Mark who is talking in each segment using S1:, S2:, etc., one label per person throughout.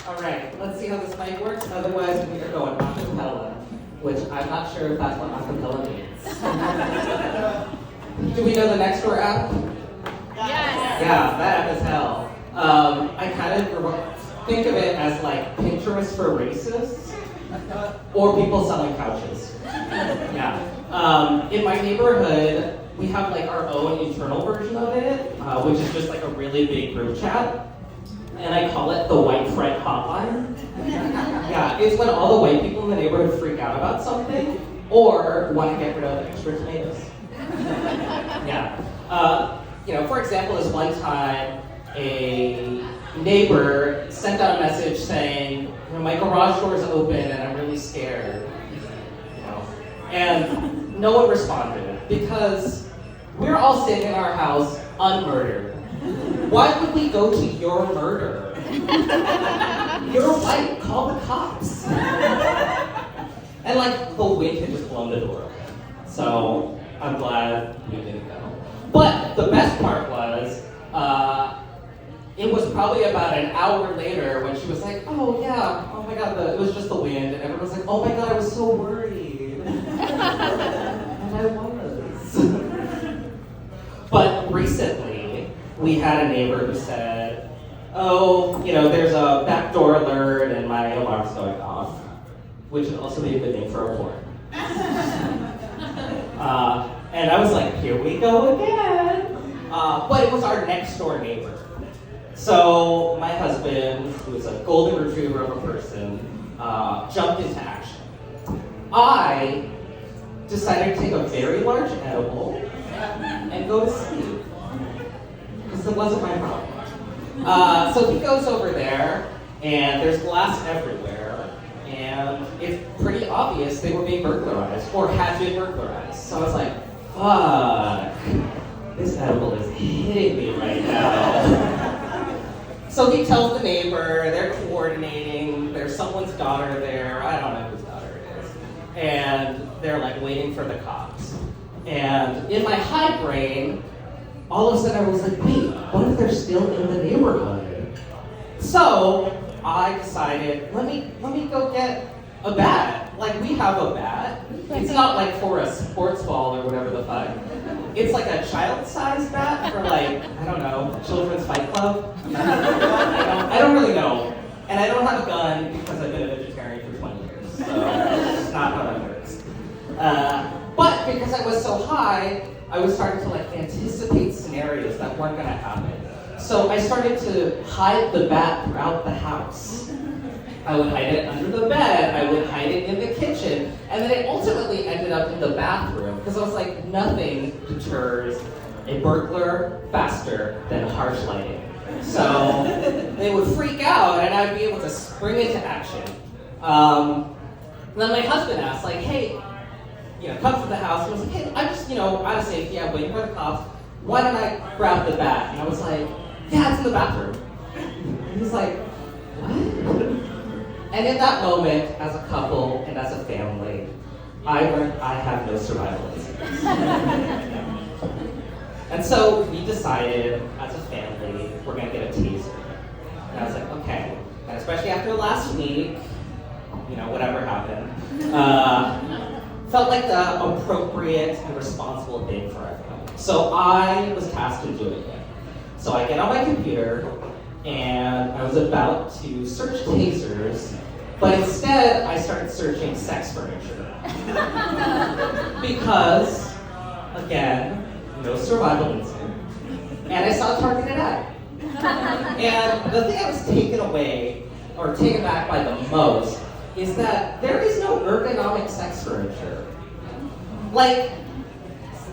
S1: All right, let's see how this mic works. Otherwise, we are going a cappella, which I'm not sure if that's what a cappella means. Do we know the Nextdoor app?
S2: Yes.
S1: Yeah, that app is hell. I kind of think of it as like Pinterest for racists, or people selling couches. Yeah. In my neighborhood, we have like our own internal version of it, which is just like a really big group chat. And I call it the white friend hotline. Yeah, it's when all the white people in the neighborhood freak out about something or want to get rid of extra tomatoes. Yeah. For example, this one time, a neighbor sent out a message saying, my garage door is open and I'm really scared. And no one responded because we're all sitting in our house unmurdered. Why would we go to your murder? You're white, call the cops. And like the wind had just blown the door open. So I'm glad we didn't go. But the best part was, it was probably about an hour later when she was like, oh yeah, oh my god, it was just the wind. And everyone was like, oh my god, I was so worried. And I was. But recently, we had a neighbor who said, oh, there's a backdoor alert and my alarm's going off, which would also be a good name for a porn. And I was like, here we go again. But it was our next door neighbor. So my husband, who is a golden retriever of a person, jumped into action. I decided to take a very large edible and go to sleep. Because it wasn't my problem. So he goes over there, and there's glass everywhere, and it's pretty obvious they were being burglarized, or had been burglarized. So I was like, fuck, this edible is hitting me right now. So he tells the neighbor, they're coordinating, there's someone's daughter there, I don't know whose daughter it is, and they're like waiting for the cops. And in my high brain, all of a sudden I was like, wait, what if they're still in the neighborhood? So I decided, let me go get a bat. Like, we have a bat. It's not like for a sports ball or whatever the fuck. It's like a child-sized bat for like, I don't know, Children's Fight Club? I don't really know. And I don't have a gun because I've been a vegetarian for 20 years. So it's not how that works. But because I was so high, I was starting to like anticipate scenarios that weren't gonna happen. So I started to hide the bat throughout the house. I would hide it under the bed, I would hide it in the kitchen, and then it ultimately ended up in the bathroom, because I was like, nothing deters a burglar faster than harsh lighting. So they would freak out, and I'd be able to spring into action. Then my husband asked, like, hey, comes to the house, and was like, hey, I'm just, out of safety, I'm waiting for the cops, why don't I grab the bat? And I was like, yeah, it's in the bathroom. And he's like, what? And in that moment, as a couple and as a family, I learned I have no survival instincts. And so we decided, as a family, we're gonna get a taser. And I was like, okay. And especially after last week, whatever happened, felt like the appropriate and responsible thing for our family. So I was tasked with doing it. So I get on my computer, and I was about to search tasers, but instead I started searching sex furniture. Because, again, no survival instinct. And I saw a targeted ad. And the thing I was taken back by the most is that there is no ergonomic sex furniture. Like,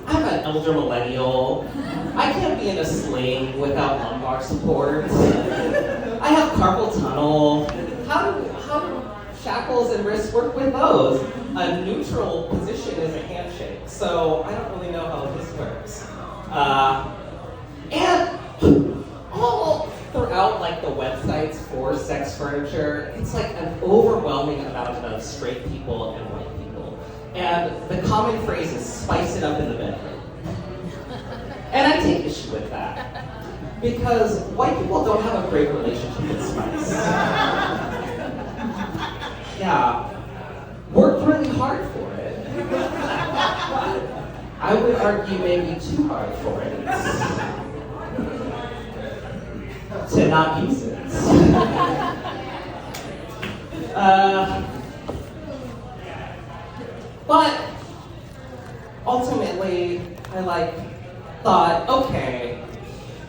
S1: I'm an elder millennial. I can't be in a sling without lumbar support. I have carpal tunnel. How do shackles and wrists work with those? A neutral position is a handshake, so I don't really know how this works. And all throughout like the websites for sex furniture, it's like an overwhelming amount of straight people and white people. And the common phrase is spice it up in the bedroom. And I take issue with that. Because white people don't have a great relationship with spice. argue maybe too hard for it to not use it. But ultimately, I thought, okay,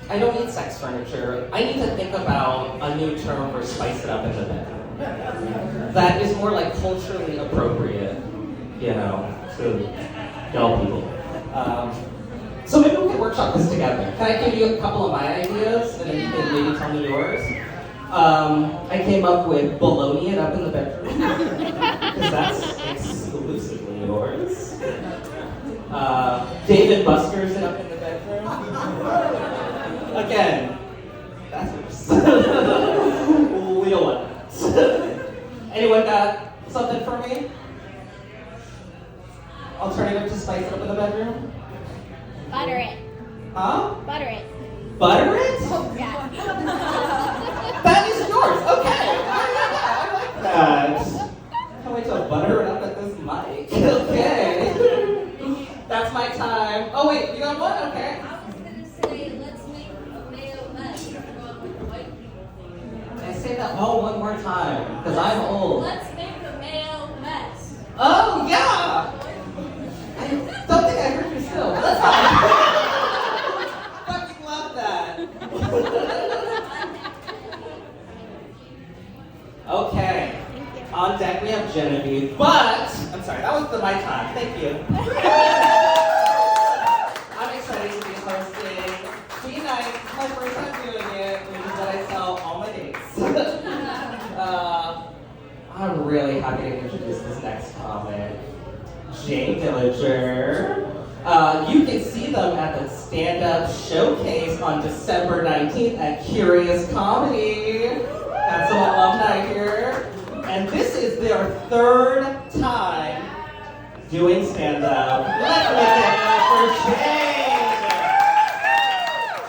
S1: I don't need sex furniture. I need to think about a new term for spice it up in the bedroom. That is more like culturally appropriate, to young people. So maybe we can workshop this together. Can I give you a couple of my ideas, and then you can maybe tell me yours? I came up with bologna it up in the bedroom, because that's exclusively yours. David Buster's it up in the bedroom. Again, that's yours. We don't want that. Anyone got something for me? Alternative to spice it up in the bedroom?
S2: Butter it.
S1: Huh?
S2: Butter it.
S1: Butter it?
S2: Yeah.
S1: That is yours. Okay. I like that. Can't wait to butter it up at this mic. Okay. That's my time. Oh wait, you got one? Okay.
S3: I was gonna say, let's make a male mess from white people.
S1: Can I say that all one more time? Because I'm old.
S3: Let's make a male mess.
S1: Oh yeah. I don't think I heard you still. That's fine. Fucking love that. Okay. On deck we have Genevieve, but I'm sorry, that was my time. Thank you. I'm excited to be hosting Be Nice. It's my first time doing it, which is what I tell all my dates. I'm really happy to introduce this next comic, Jay Dillinger. You can see them at the stand-up showcase on December 19th at Curious Comedy. That's some alumni here. And this is their third time doing stand-up. Let's make it up for Jay!